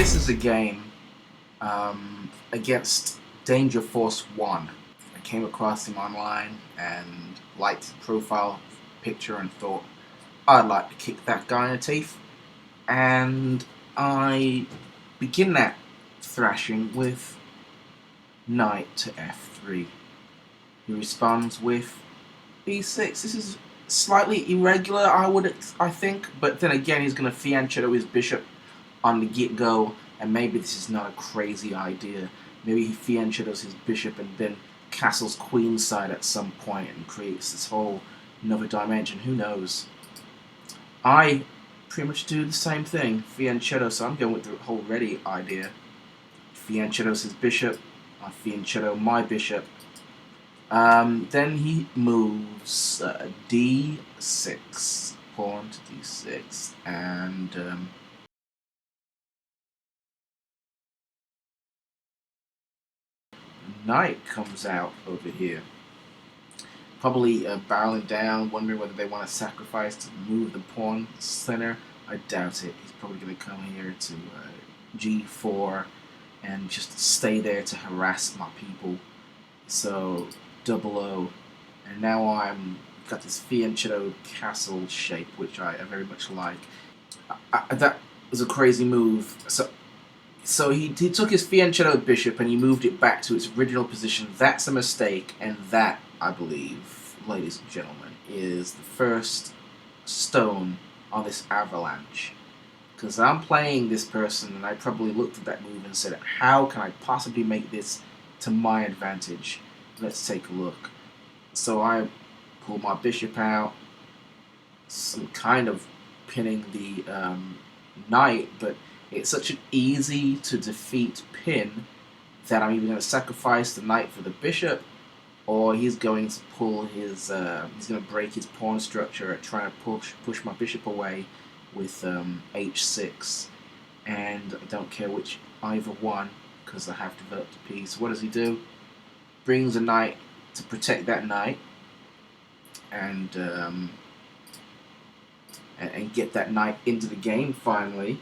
this is a game against DangerForce1. I came across him online and liked his profile picture and thought I'd like to kick that guy in the teeth. And I begin that thrashing with knight to f3. He responds with b6. This is slightly irregular, I think, but then again he's going to fianchetto his bishop on the get-go, and maybe this is not a crazy idea. Maybe he fianchettos his bishop and then castles queenside at some point and creates this whole another dimension. Who knows? I pretty much do the same thing, fianchetto, so I'm going with the whole ready idea. Fianchettos his bishop, I fianchetto my bishop. Then he moves d6, pawn to d6, and knight comes out over here. Probably barreling down, wondering whether they want to sacrifice to move the pawn center. I doubt it. He's probably going to come here to g4 and just stay there to harass my people. So double O, and now I'm got this fianchetto castle shape, which I very much like. That was a crazy move. So he took his fianchetto bishop and he moved it back to its original position. That's a mistake, and that, I believe, ladies and gentlemen, is the first stone on this avalanche. Because I'm playing this person, and I probably looked at that move and said, how can I possibly make this to my advantage? Let's take a look. So I pull my bishop out, some kind of pinning the knight, but it's such an easy to defeat pin that I'm either going to sacrifice the knight for the bishop, or he's going to pull his, he's going to break his pawn structure at trying to push my bishop away with h6, and I don't care which either one because I have developed a piece. What does he do? Brings a knight to protect that knight, and get that knight into the game finally.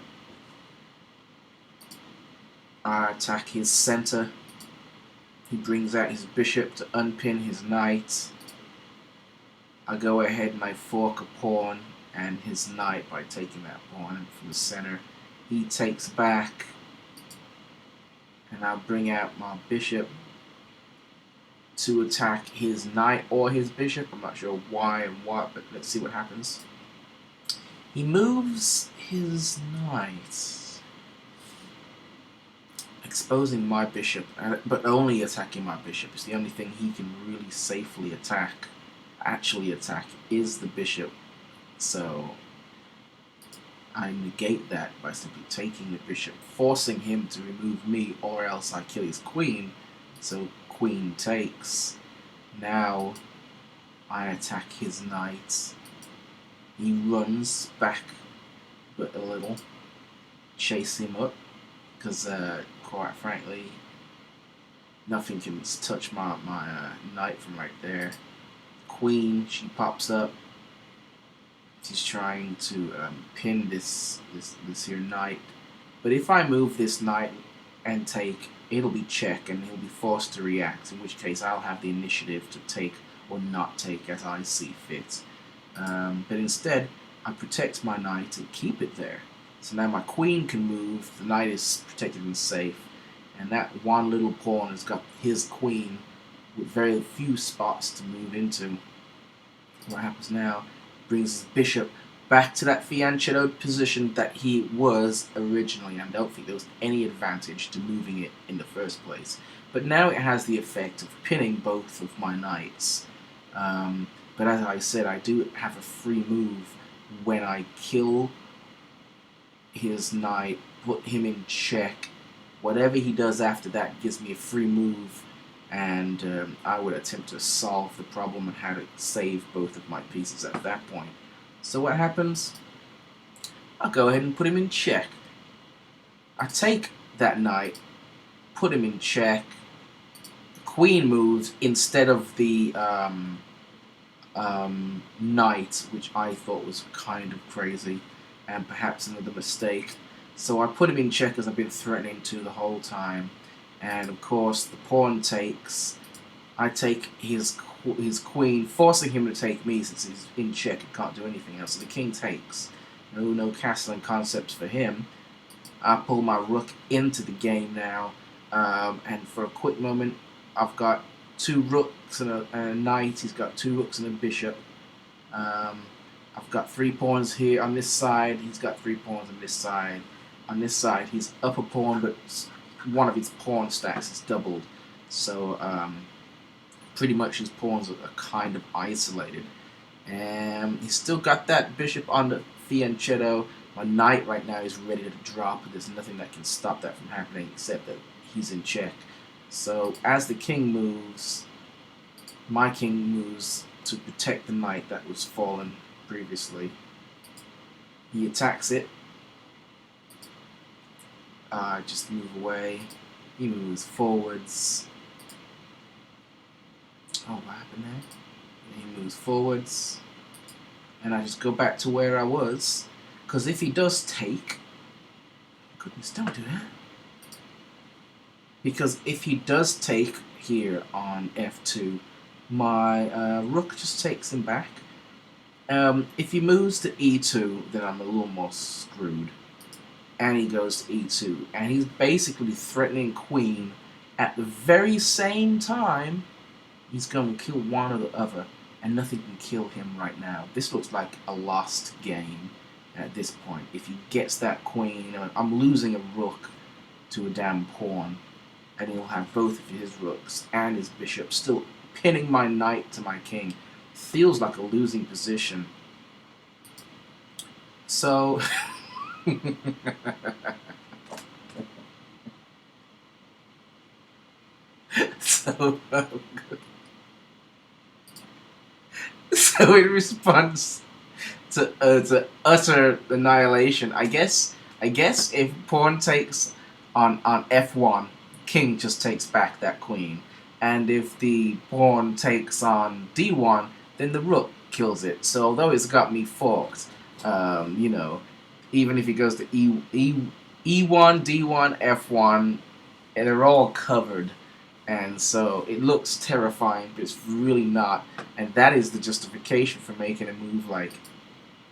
I attack his center. He brings out his bishop to unpin his knight. I go ahead and I fork a pawn and his knight by taking that pawn from the center. He takes back, and I'll bring out my bishop to attack his knight or his bishop. I'm not sure why and what, but let's see what happens. He moves his knight, exposing my bishop, but only attacking my bishop. It's the only thing he can really safely actually attack is the bishop. So I negate that by simply taking the bishop, forcing him to remove me, or else I kill his queen. So queen takes. Now I attack his knight. He runs back but a little, chase him up, because quite frankly nothing can touch my knight from right there. Queen, she pops up. She's trying to pin this here knight, but if I move this knight and take, it'll be check and he'll be forced to react, in which case I'll have the initiative to take or not take as I see fit. But instead, I protect my knight and keep it there. So now my queen can move, the knight is protected and safe, and that one little pawn has got his queen with very few spots to move into. What happens now? Brings his bishop back to that fianchetto position that he was originally, and I don't think there was any advantage to moving it in the first place. But now it has the effect of pinning both of my knights. But as I said, I do have a free move when I kill his knight, put him in check. Whatever he does after that gives me a free move, and I would attempt to solve the problem and how to save both of my pieces at that point. So what happens? I'll go ahead and put him in check. I take that knight, put him in check. The queen moves instead of the knight, which I thought was kind of crazy and perhaps another mistake. So I put him in check as I've been threatening to the whole time. And of course the pawn takes. I take his queen, forcing him to take me since he's in check and can't do anything else. So the king takes. No castle and concepts for him. I pull my rook into the game now. And for a quick moment, I've got 2 rooks and a knight. He's got 2 rooks and a bishop. I've got 3 pawns here on this side. He's got 3 pawns on this side. On this side, he's up a pawn, but one of his pawn stacks is doubled. So pretty much his pawns are kind of isolated. And he's still got that bishop on the fianchetto. My knight right now is ready to drop. There's nothing that can stop that from happening except that he's in check. So as the king moves, my king moves to protect the knight that was fallen previously. He attacks it. Just move away. He moves forwards. Oh, what happened there? He moves forwards. And I just go back to where I was. Because if he does take... Goodness, don't do that. Because if he does take here on f2, my rook just takes him back. If he moves to e2, then I'm a little more screwed. And he goes to e2. And he's basically threatening queen at the very same time. He's going to kill one or the other. And nothing can kill him right now. This looks like a lost game at this point. If he gets that queen, I'm losing a rook to a damn pawn. And he'll have both of his rooks and his bishop, still pinning my knight to my king. Feels like a losing position. So... so in response to utter annihilation, I guess if pawn takes on f1, king just takes back that queen, and if the pawn takes on d1, then the rook kills it. So although it's got me forked, you know, even if he goes to e1, d1, f1, they're all covered. And so it looks terrifying, but it's really not. And that is the justification for making a move like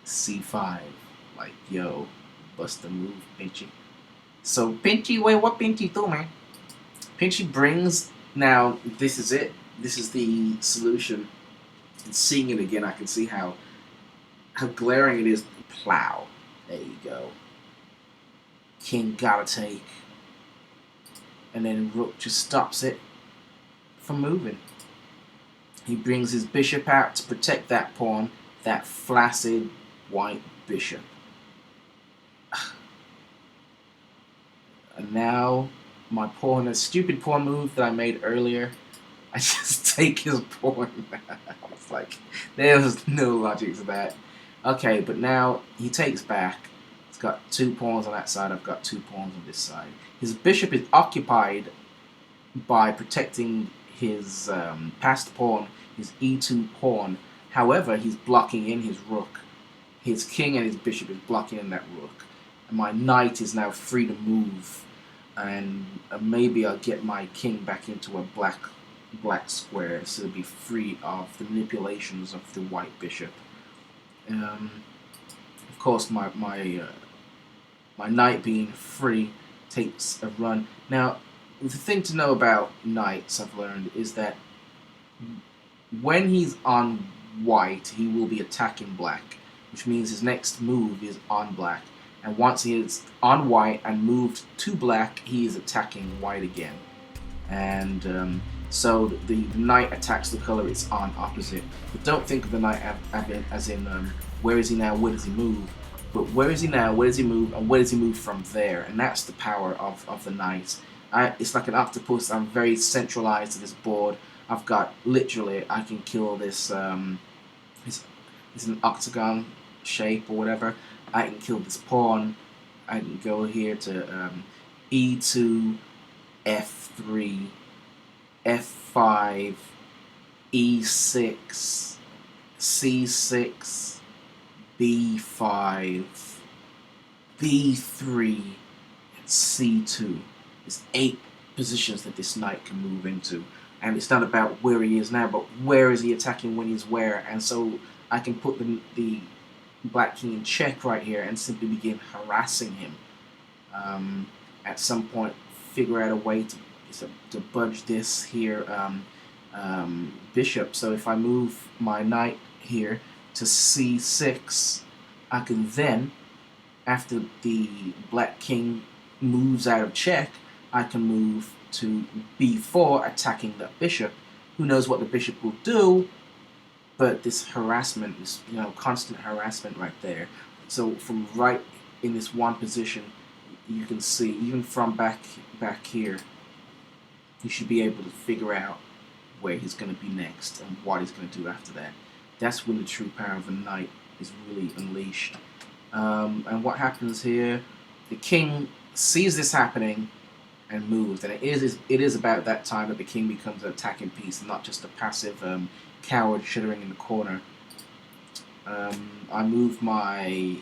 c5. Like, yo, bust the move, Pinchy. So Pinchy, wait, what Pinchy do, man? Pinchy brings, now, this is it. This is the solution. And seeing it again, I can see how glaring it is. Plow. There you go. King gotta take. And then rook just stops it from moving. He brings his bishop out to protect that pawn, that flaccid white bishop. And now my pawn, a stupid pawn move that I made earlier, I just take his pawn. It's like, there's no logic to that. Okay, but now he takes back. He's got 2 pawns on that side, I've got 2 pawns on this side. His bishop is occupied by protecting his passed pawn, his e2 pawn. However, he's blocking in his rook. His king and his bishop is blocking in that rook. And my knight is now free to move. And maybe I'll get my king back into a black square so to be free of the manipulations of the white bishop. Of course, my knight being free takes a run. Now, the thing to know about knights, I've learned, is that when he's on white, he will be attacking black, which means his next move is on black. And once he is on white and moved to black, he is attacking white again. And so the knight attacks the color it's on opposite. But don't think of the knight as in where is he now, where does he move? But where is he now, where does he move, and where does he move from there? And that's the power of the knight. It's like an octopus. I'm very centralized to this board. I've got, literally, I can kill this, it's an octagon shape or whatever. I can kill this pawn. I can go here to e2, f3, f5, e6, c6, b5, b3, and c2. There's 8 positions that this knight can move into. And it's not about where he is now, but where is he attacking when he's where. And so I can put the black king in check right here and simply begin harassing him. At some point, figure out a way to budge this here bishop. So if I move my knight here to c6, I can then, after the black king moves out of check, I can move to b4, attacking that bishop. Who knows what the bishop will do, but this harassment, this constant harassment right there. So from right in this one position, you can see, even from back here, you should be able to figure out where he's going to be next and what he's going to do after that. That's when the true power of a knight is really unleashed. And what happens here, the king sees this happening and moves, and it is about that time that the king becomes an attacking piece and not just a passive coward shuddering in the corner. I move my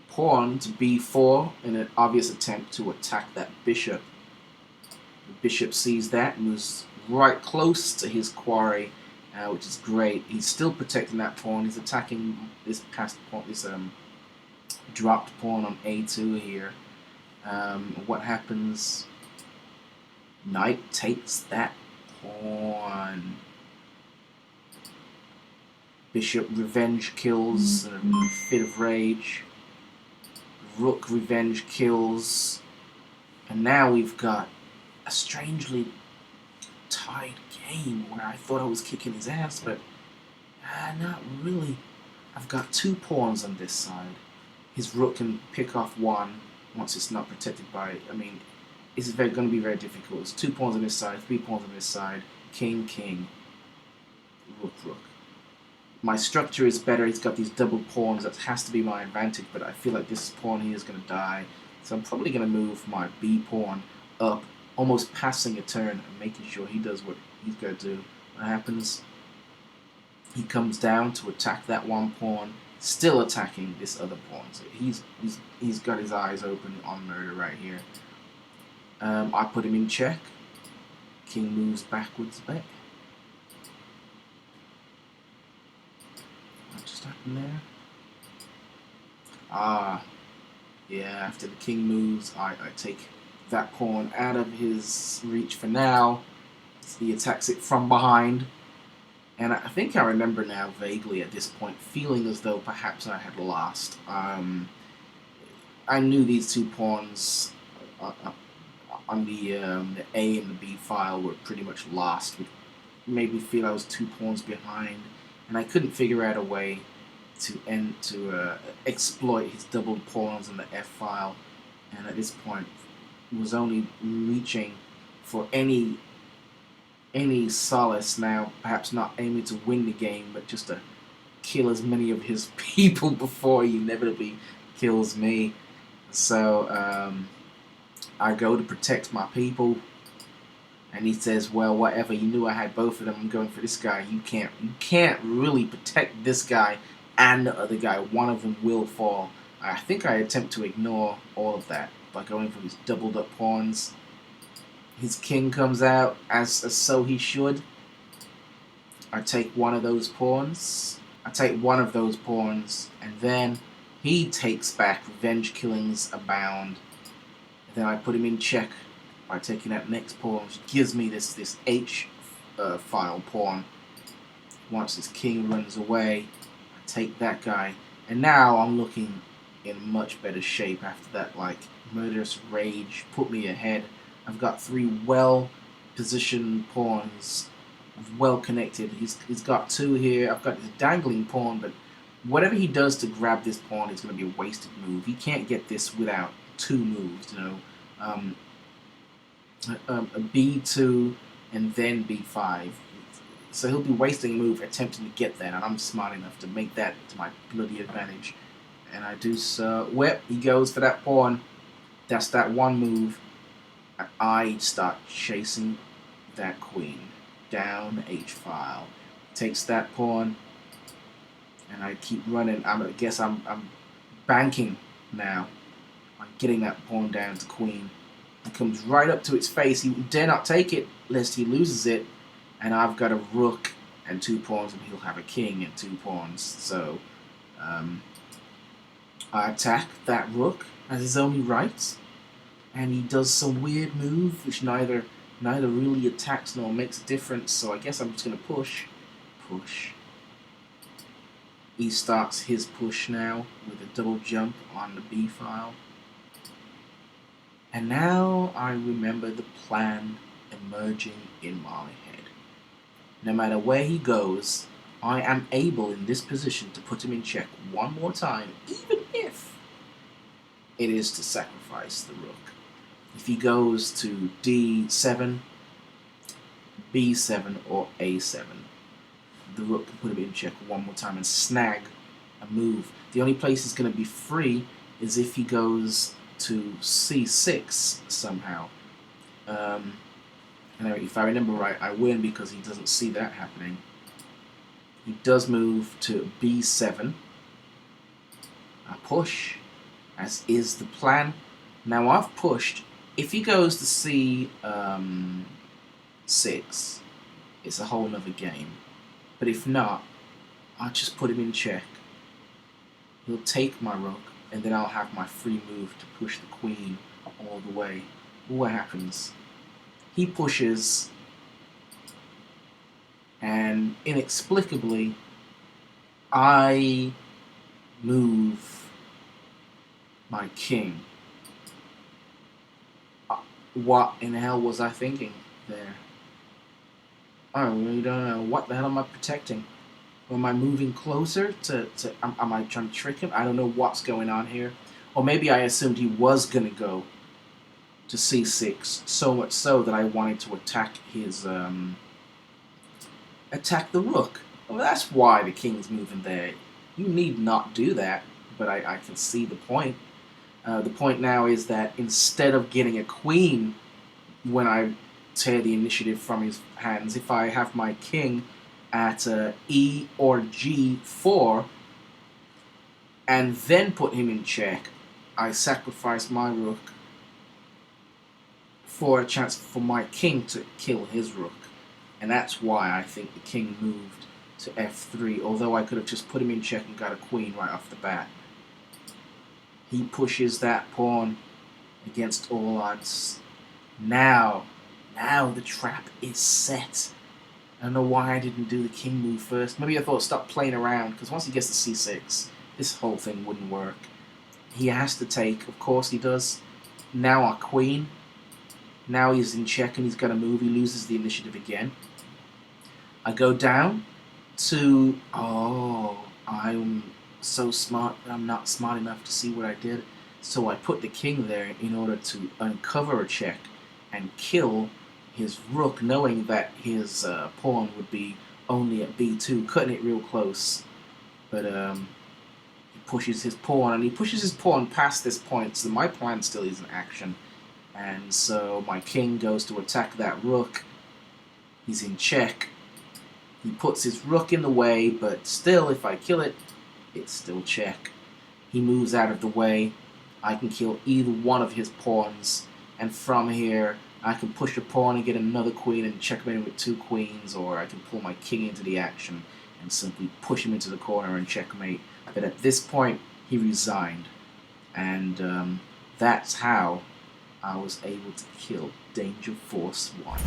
pawn to b4 in an obvious attempt to attack that bishop. The bishop sees that and moves right close to his quarry, which is great. He's still protecting that pawn. He's attacking this passed pawn, this dropped pawn on a2 here. What happens? Knight takes that pawn. Bishop revenge kills in a fit of rage. Rook revenge kills. And now we've got a strangely tied game where I thought I was kicking his ass, but not really. I've got 2 pawns on this side. His rook can pick off one once it's not protected by, it's going to be very difficult. It's 2 pawns on this side, 3 pawns on this side, king, king, rook, rook. My structure is better. He's got these double pawns. That has to be my advantage, but I feel like this pawn here is going to die. So I'm probably going to move my b pawn up, almost passing a turn and making sure he does what he's going to do. What happens? He comes down to attack that one pawn, still attacking this other pawn. So he's got his eyes open on murder right here. I put him in check. King moves backwards a bit. What just happened there? Yeah, after the king moves, I take that pawn out of his reach for now. So he attacks it from behind. And I think I remember now vaguely at this point feeling as though perhaps I had lost. I knew these 2 pawns on the A and the B file were pretty much lost, which made me feel I was 2 pawns behind, and I couldn't figure out a way to exploit his doubled pawns in the F file. And at this point, was only reaching for any solace now, perhaps not aiming to win the game, but just to kill as many of his people before he inevitably kills me. So I go to protect my people, and he says, well, whatever, you knew I had both of them, I'm going for this guy. You can't really protect this guy and the other guy. One of them will fall. I think I attempt to ignore all of that by going for these doubled up pawns. His king comes out, as so he should. I take one of those pawns. And then he takes back. Revenge killings abound. And then I put him in check by taking that next pawn, which gives me this H file pawn. Once his king runs away, I take that guy. And now I'm looking in much better shape after that, murderous rage put me ahead. I've got 3 well-positioned pawns, well-connected. He's got 2 here. I've got this dangling pawn, but whatever he does to grab this pawn is going to be a wasted move. He can't get this without 2 moves, a b2 and then b5. So he'll be wasting a move attempting to get that, and I'm smart enough to make that to my bloody advantage. And I do so. Well, he goes for that pawn. That's that one move. And I start chasing that queen down H file. Takes that pawn, and I keep running. I guess I'm banking now by getting that pawn down to queen. He comes right up to its face. He dare not take it lest he loses it. And I've got a rook and 2 pawns, and he'll have a king and 2 pawns. So I attack that rook as his only right, and he does some weird move which neither really attacks nor makes a difference. So I guess I'm just gonna push. He starts his push now with a double jump on the B file. And now I remember the plan emerging in my head. No matter where he goes, I am able in this position to put him in check one more time, even if it is to sacrifice the rook. If he goes to D7, B7, or A7, the rook can put him in check one more time and snag a move. The only place he's going to be free is if he goes to C6 somehow. And if I remember right, I win because he doesn't see that happening. He does move to B7. I push, as is the plan. Now I've pushed. If he goes to C6, it's a whole nother game. But if not, I'll just put him in check. He'll take my rook, and then I'll have my free move to push the queen all the way. What happens? He pushes, and inexplicably, I move my king. What in the hell was I thinking there? I really don't know. What the hell am I protecting? Am I moving closer to am I trying to trick him? I don't know what's going on here. Or maybe I assumed he was going to go to C6, so much so that I wanted to attack his, attack the rook. Well, that's why the king's moving there. You need not do that, but I can see the point. The point now is that instead of getting a queen when I tear the initiative from his hands, if I have my king at E or G4 and then put him in check, I sacrifice my rook for a chance for my king to kill his rook. And that's why I think the king moved to F3, although I could have just put him in check and got a queen right off the bat. He pushes that pawn against all odds. Now the trap is set. I don't know why I didn't do the king move first. Maybe I thought stop playing around, because once he gets to C6, this whole thing wouldn't work. He has to take, of course he does. Now our queen. Now he's in check and he's got to move. He loses the initiative again. I go down to... Oh, I'm so smart, but I'm not smart enough to see what I did. So I put the king there in order to uncover a check and kill his rook, knowing that his pawn would be only at B2, cutting it real close. But he pushes his pawn, and he pushes his pawn past this point, so my plan still is in action. And so my king goes to attack that rook. He's in check. He puts his rook in the way, but still, if I kill it, it's still check. He moves out of the way. I can kill either one of his pawns, and from here I can push a pawn and get another queen and checkmate him with 2 queens, or I can pull my king into the action and simply push him into the corner and checkmate. But at this point, he resigned, and that's how I was able to kill Danger Force 1.